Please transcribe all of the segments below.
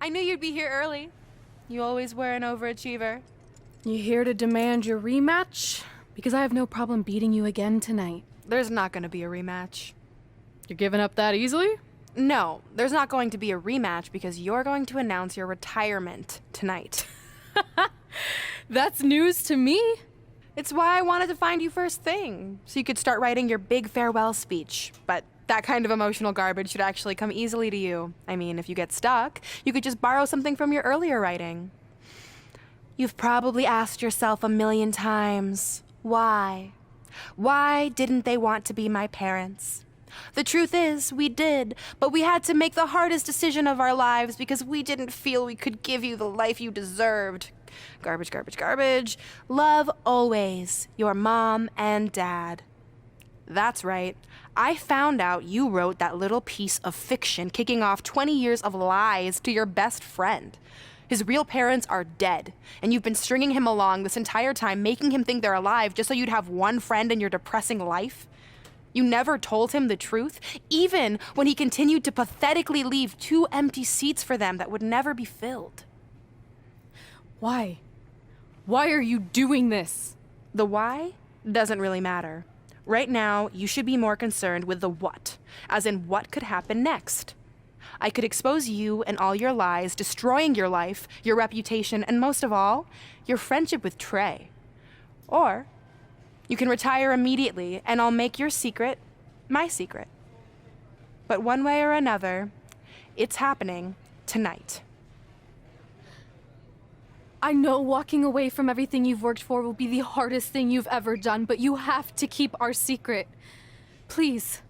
I knew you'd be here early. You always were an overachiever. You here to demand your rematch? Because I have no problem beating you again tonight. There's not going to be a rematch. You're giving up that easily? No, there's not going to be a rematch because you're going to announce your retirement tonight. That's news to me. It's why I wanted to find you first thing, so you could start writing your big farewell speech. But that kind of emotional garbage should actually come easily to you. I mean, if you get stuck, you could just borrow something from your earlier writing. You've probably asked yourself a million times, why? Why didn't they want to be my parents? The truth is, we did, but we had to make the hardest decision of our lives because we didn't feel we could give you the life you deserved. Garbage, garbage, garbage. Love always, your mom and dad. That's right. I found out you wrote that little piece of fiction kicking off 20 years of lies to your best friend. His real parents are dead, and you've been stringing him along this entire time, making him think they're alive just so you'd have one friend in your depressing life. You never told him the truth, even when he continued to pathetically leave 2 empty seats for them that would never be filled. Why? Why are you doing this? The why doesn't really matter. Right now, you should be more concerned with the what, as in what could happen next. I could expose you and all your lies, destroying your life, your reputation, and most of all, your friendship with Trey. Or you can retire immediately, and I'll make your secret my secret. But one way or another, it's happening tonight. I know walking away from everything you've worked for will be the hardest thing you've ever done, but you have to keep our secret. Please.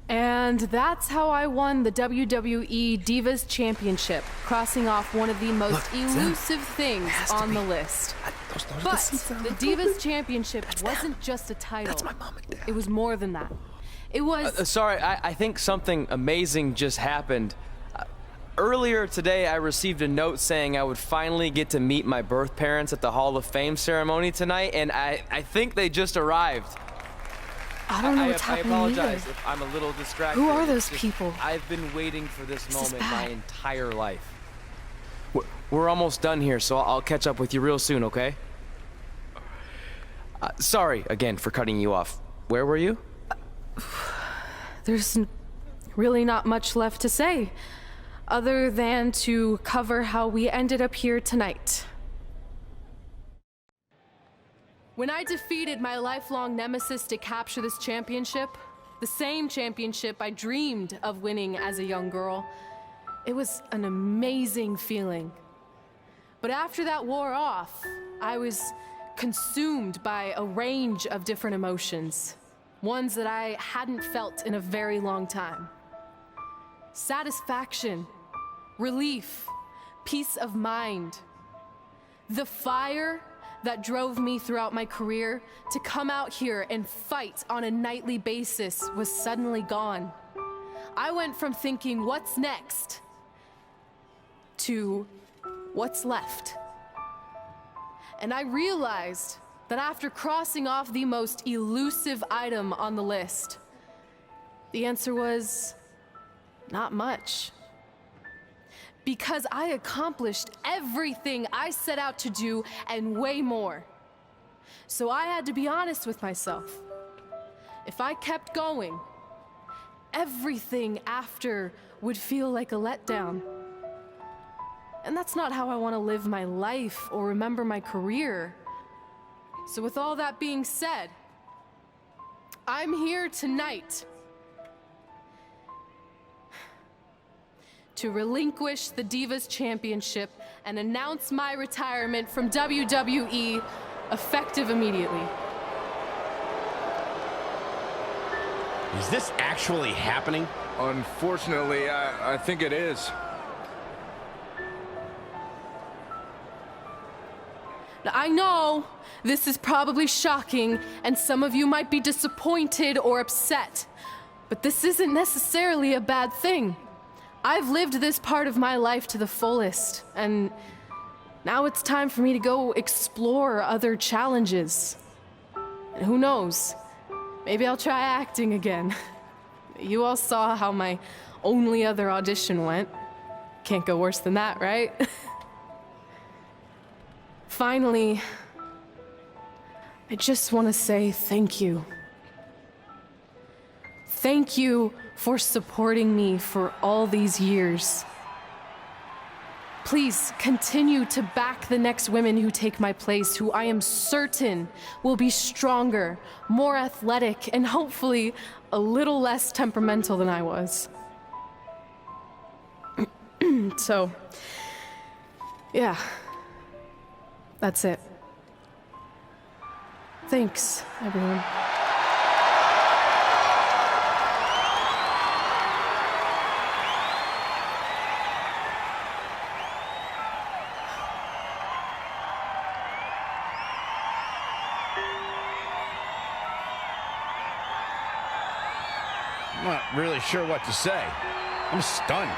And that's how I won the WWE Divas Championship, crossing off one of the most elusive things on the list. But the Divas Championship wasn't just a title. That's my mom and dad. It was more than that. It was... Sorry, I think something amazing just happened. Earlier today, I received a note saying I would finally get to meet my birth parents at the Hall of Fame ceremony tonight, and I think they just arrived. I don't know what's happening I apologize either. if I'm a little distracted. Who are those It's just, people? I've been waiting for this moment is my bad. entire life. We're almost done here, so I'll catch up with you real soon, okay? Sorry again for cutting you off. Where were you? There's really not much left to say, other than to cover how we ended up here tonight. When I defeated my lifelong nemesis to capture this championship, the same championship I dreamed of winning as a young girl, it was an amazing feeling. But after that wore off, I was consumed by a range of different emotions, ones that I hadn't felt in a very long time. Satisfaction, relief, peace of mind. The fire that drove me throughout my career to come out here and fight on a nightly basis was suddenly gone. I went from thinking, what's next, to what's left. And I realized that after crossing off the most elusive item on the list, the answer was not much. Because I accomplished everything I set out to do and way more. So I had to be honest with myself. If I kept going, everything after would feel like a letdown. And that's not how I want to live my life or remember my career. So with all that being said, I'm here tonight to relinquish the Divas Championship and announce my retirement from WWE, effective immediately. Is this actually happening? Unfortunately, I think it is. Now, I know this is probably shocking, and some of you might be disappointed or upset, but this isn't necessarily a bad thing. I've lived this part of my life to the fullest, and now it's time for me to go explore other challenges. And who knows, maybe I'll try acting again. You all saw how my only other audition went. Can't go worse than that, right? Finally, I just want to say thank you. Thank you for supporting me for all these years. Please continue to back the next women who take my place, who I am certain will be stronger, more athletic, and hopefully a little less temperamental than I was. So, yeah, that's it. Thanks, everyone. I'm not really sure what to say. I'm stunned.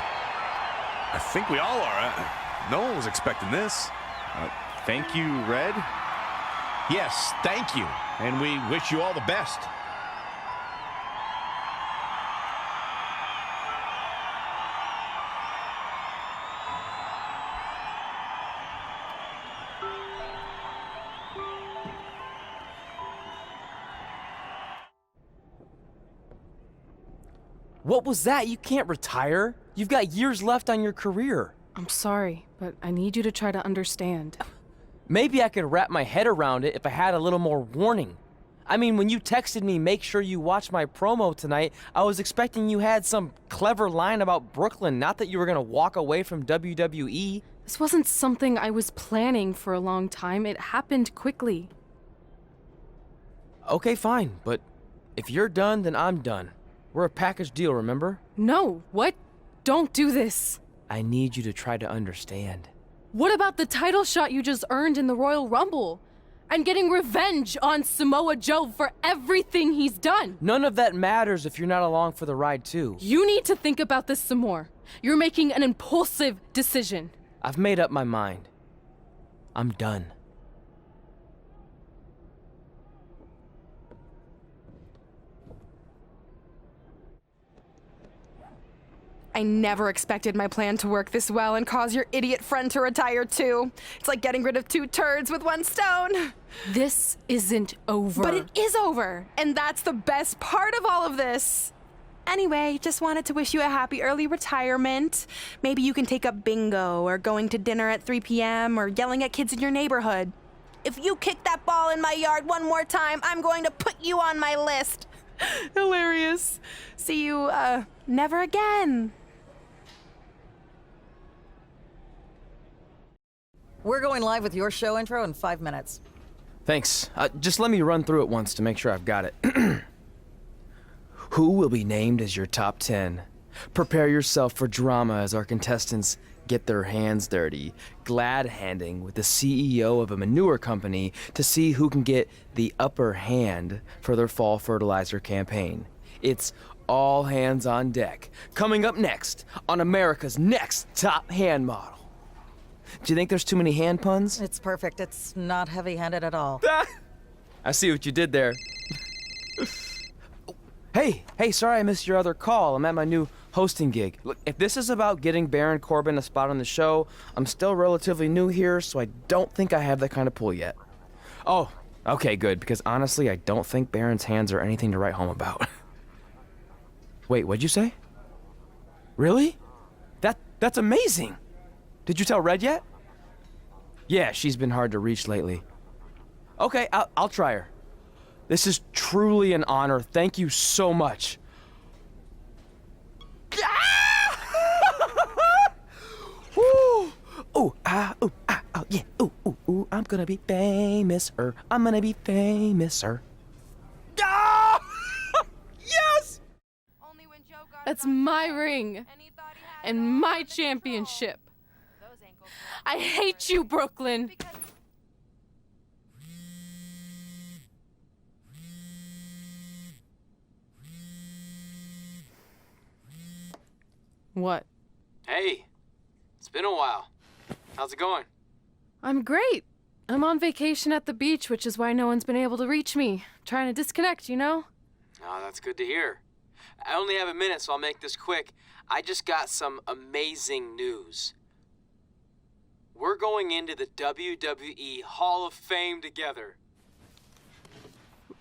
I think we all are. No one was expecting this. Thank you, Red. Yes, thank you. And we wish you all the best. What was that? You can't retire. You've got years left on your career. I'm sorry, but I need you to try to understand. Maybe I could wrap my head around it if I had a little more warning. I mean, when you texted me, make sure you watch my promo tonight, I was expecting you had some clever line about Brooklyn, not that you were gonna walk away from WWE. This wasn't something I was planning for a long time. It happened quickly. Okay, fine, but if you're done, then I'm done. We're a package deal, remember? No, what? Don't do this. I need you to try to understand. What about the title shot you just earned in the Royal Rumble? And getting revenge on Samoa Joe for everything he's done? None of that matters if you're not along for the ride, too. You need to think about this some more. You're making an impulsive decision. I've made up my mind. I'm done. I never expected my plan to work this well and cause your idiot friend to retire too. It's like getting rid of two turds with one stone. This isn't over. But it is over, and that's the best part of all of this. Anyway, just wanted to wish you a happy early retirement. Maybe you can take up bingo or going to dinner at 3 p.m. or yelling at kids in your neighborhood. If you kick that ball in my yard one more time, I'm going to put you on my list. Hilarious. See you, never again. We're going live with your show intro in 5 minutes. Thanks. Just let me run through it once to make sure I've got it. Who will be named as your top 10? Prepare yourself for drama as our contestants get their hands dirty, glad-handing with the CEO of a manure company to see who can get the upper hand for their fall fertilizer campaign. It's all hands on deck. Coming up next on America's Next Top Hand Model. Do you think there's too many hand puns? It's perfect. It's not heavy-handed at all. I see what you did there. Hey, sorry I missed your other call. I'm at my new hosting gig. Look, if this is about getting Baron Corbin a spot on the show, I'm still relatively new here, so I don't think I have that kind of pull yet. Oh, okay, good, because honestly, I don't think Baron's hands are anything to write home about. Wait, what'd you say? Really? That's amazing! Did you tell Red yet? Yeah, she's been hard to reach lately. Okay, I'll try her. This is truly an honor. Thank you so much. Woo! Ooh, oh, yeah. Ooh, I'm gonna be famous, I'm gonna be famous, Ah! Yes! That's my ring and my championship. I hate you, Brooklyn. What? Hey, it's been a while. How's it going? I'm great. I'm on vacation at the beach, which is why no one's been able to reach me. Trying to disconnect, you know? Oh, that's good to hear. I only have a minute, so I'll make this quick. I just got some amazing news. We're going into the WWE Hall of Fame together.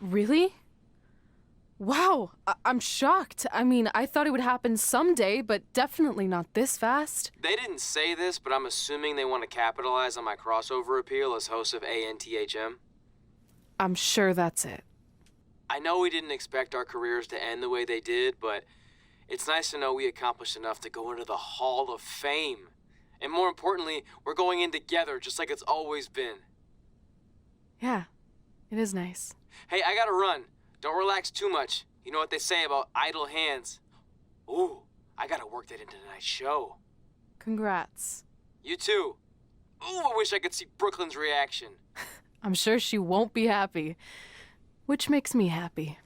Really? Wow, I'm shocked. I mean, I thought it would happen someday, but definitely not this fast. They didn't say this, but I'm assuming they want to capitalize on my crossover appeal as host of ANTHM. I'm sure that's it. I know we didn't expect our careers to end the way they did, but it's nice to know we accomplished enough to go into the Hall of Fame. And more importantly, we're going in together, just like it's always been. Yeah, it is nice. Hey, I gotta run. Don't relax too much. You know what they say about idle hands. Ooh, I gotta work that into tonight's show. Congrats. You too. Ooh, I wish I could see Brooklyn's reaction. I'm sure she won't be happy, which makes me happy.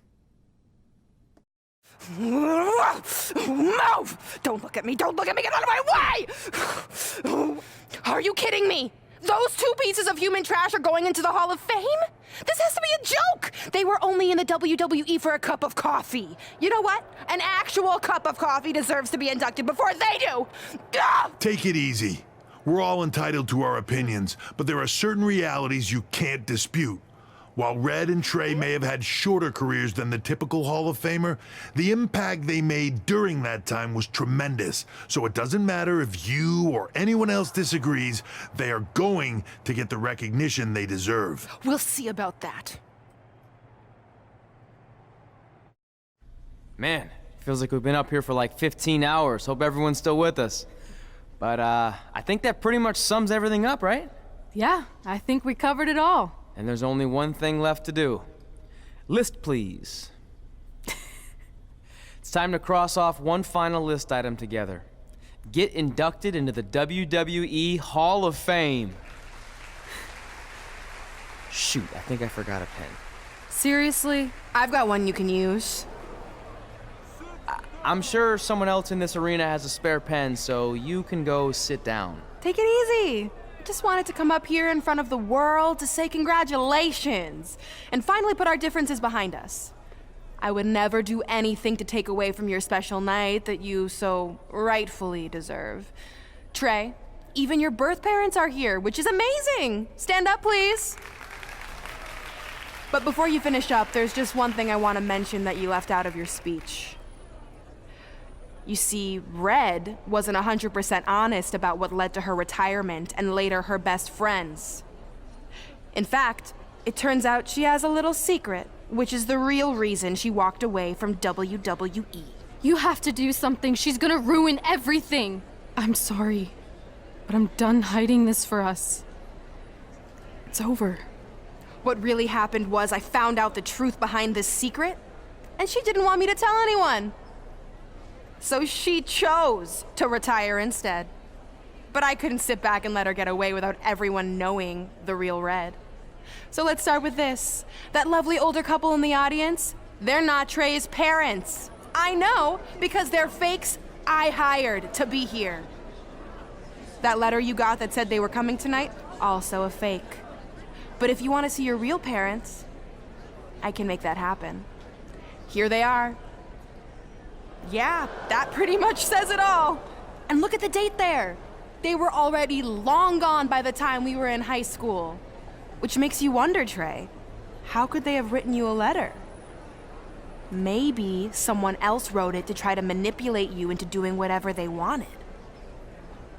Move! Don't look at me! Don't look at me! Get out of my way! Are you kidding me? Those two pieces of human trash are going into the Hall of Fame? This has to be a joke! They were only in the WWE for a cup of coffee. You know what? An actual cup of coffee deserves to be inducted before they do! Ah! Take it easy. We're all entitled to our opinions, but there are certain realities you can't dispute. While Red and Trey may have had shorter careers than the typical Hall of Famer, the impact they made during that time was tremendous. So it doesn't matter if you or anyone else disagrees, they are going to get the recognition they deserve. We'll see about that. Man, feels like we've been up here for like 15 hours. Hope everyone's still with us. But I think that pretty much sums everything up, right? Yeah, I think we covered it all. And there's only one thing left to do. List, please. It's time to cross off one final list item together. Get inducted into the WWE Hall of Fame. Shoot, I think I forgot a pen. Seriously? I've got one you can use. I'm sure someone else in this arena has a spare pen, so you can go sit down. Take it easy. I just wanted to come up here in front of the world to say congratulations and finally put our differences behind us. I would never do anything to take away from your special night that you so rightfully deserve. Trey, even your birth parents are here, which is amazing. Stand up, please. But before you finish up, there's just one thing I want to mention that you left out of your speech. You see, Red wasn't 100% honest about what led to her retirement and later her best friends. In fact, it turns out she has a little secret, which is the real reason she walked away from WWE. You have to do something. She's gonna ruin everything. I'm sorry, but I'm done hiding this for us. It's over. What really happened was I found out the truth behind this secret, and she didn't want me to tell anyone. So she chose to retire instead. But I couldn't sit back and let her get away without everyone knowing the real Red. So let's start with this. That lovely older couple in the audience, they're not Trey's parents. I know, because they're fakes I hired to be here. That letter you got that said they were coming tonight, also a fake. But if you want to see your real parents, I can make that happen. Here they are. Yeah, that pretty much says it all. And look at the date there. They were already long gone by the time we were in high school. Which makes you wonder, Trey, how could they have written you a letter? Maybe someone else wrote it to try to manipulate you into doing whatever they wanted.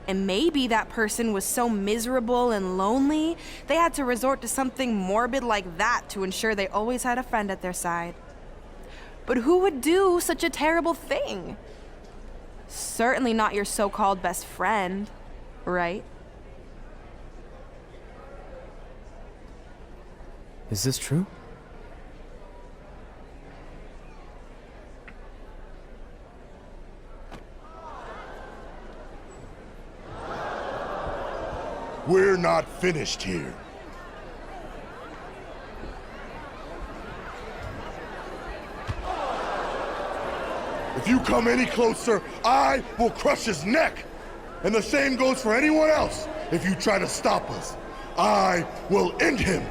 And maybe that person was so miserable and lonely, they had to resort to something morbid like that to ensure they always had a friend at their side. But who would do such a terrible thing? Certainly not your so-called best friend, right? Is this true? We're not finished here. If you come any closer, I will crush his neck. And the same goes for anyone else. If you try to stop us, I will end him.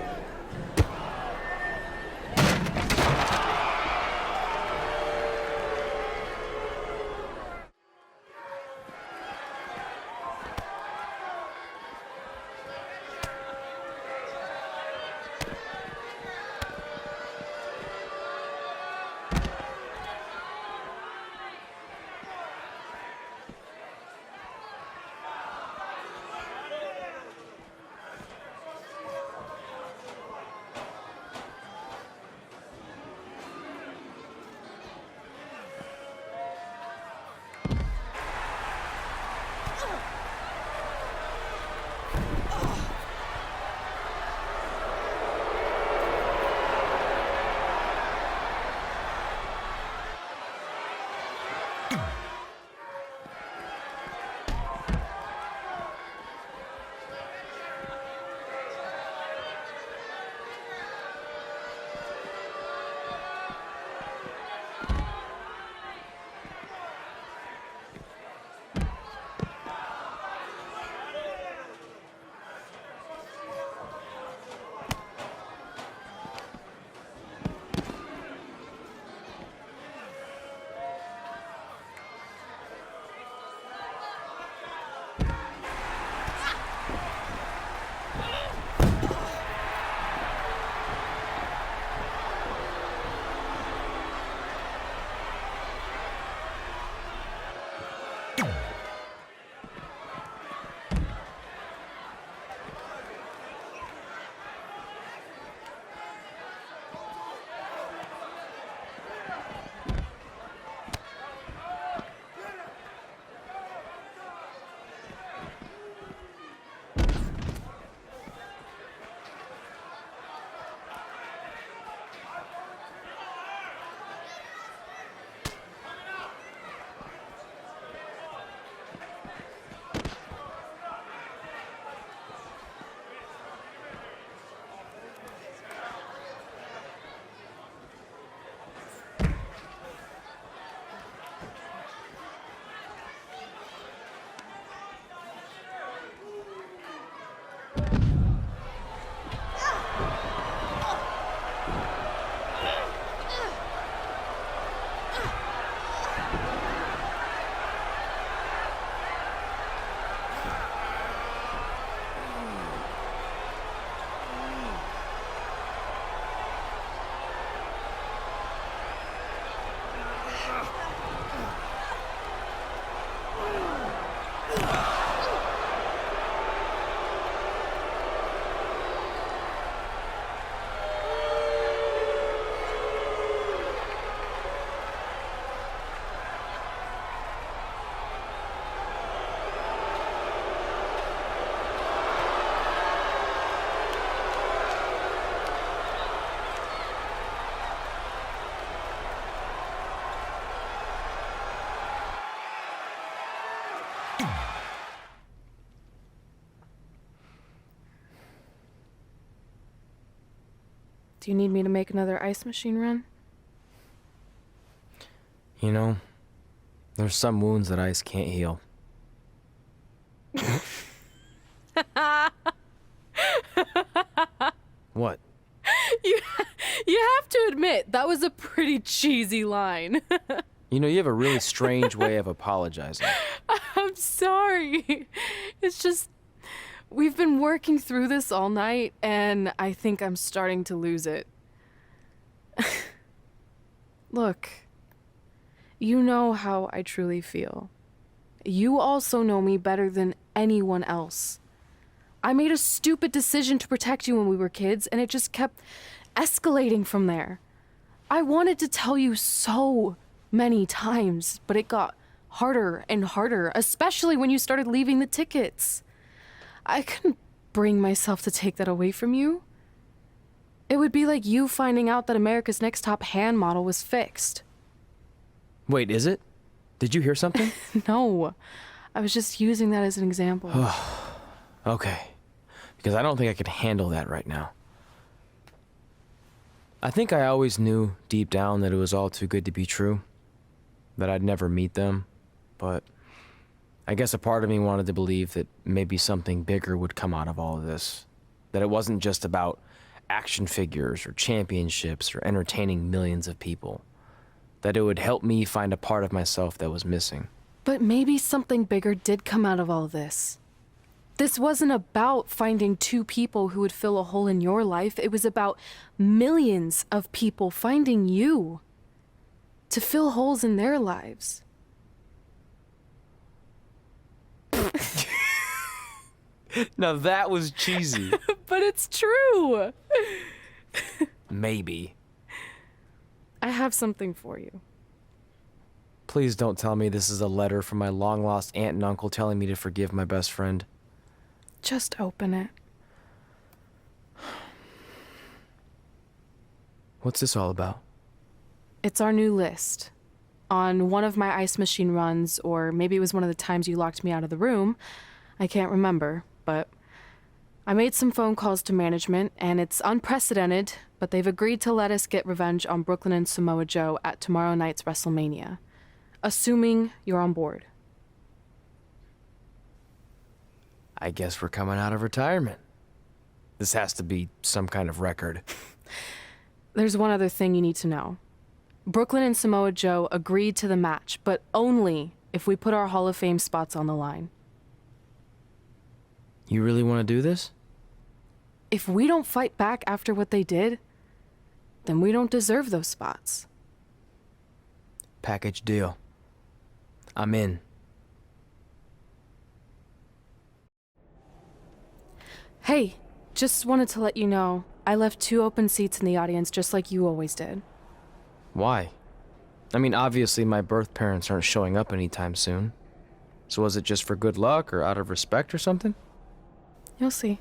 Do you need me to make another ice machine run? You know, there's some wounds that ice can't heal. What? You have to admit, that was a pretty cheesy line. You know, you have a really strange way of apologizing. I'm sorry. It's just, we've been working through this all night, and I think I'm starting to lose it. Look, you know how I truly feel. You also know me better than anyone else. I made a stupid decision to protect you when we were kids, and it just kept escalating from there. I wanted to tell you so many times, but it got harder and harder, especially when you started leaving the tickets. I couldn't bring myself to take that away from you. It would be like you finding out that America's Next Top Hand model was fixed. Wait, is it? Did you hear something? No, I was just using that as an example. Okay, because I don't think I could handle that right now. I think I always knew deep down that it was all too good to be true, that I'd never meet them, but I guess a part of me wanted to believe that maybe something bigger would come out of all of this, that it wasn't just about action figures or championships or entertaining millions of people, that it would help me find a part of myself that was missing. But maybe something bigger did come out of all of this. This wasn't about finding two people who would fill a hole in your life. It was about millions of people finding you to fill holes in their lives. Now that was cheesy. But it's true. Maybe. I have something for you. Please don't tell me this is a letter from my long-lost aunt and uncle telling me to forgive my best friend. Just open it. What's this all about? It's our new list. On one of my ice machine runs, or maybe it was one of the times you locked me out of the room. I can't remember, but I made some phone calls to management, and it's unprecedented, but they've agreed to let us get revenge on Brooklyn and Samoa Joe at tomorrow night's WrestleMania. Assuming you're on board. I guess we're coming out of retirement. This has to be some kind of record. There's one other thing you need to know. Brooklyn and Samoa Joe agreed to the match, but only if we put our Hall of Fame spots on the line. You really want to do this? If we don't fight back after what they did, then we don't deserve those spots. Package deal. I'm in. Hey, just wanted to let you know, I left 2 open seats in the audience just like you always did. Why? I mean, obviously my birth parents aren't showing up anytime soon. So was it just for good luck or out of respect or something? You'll see.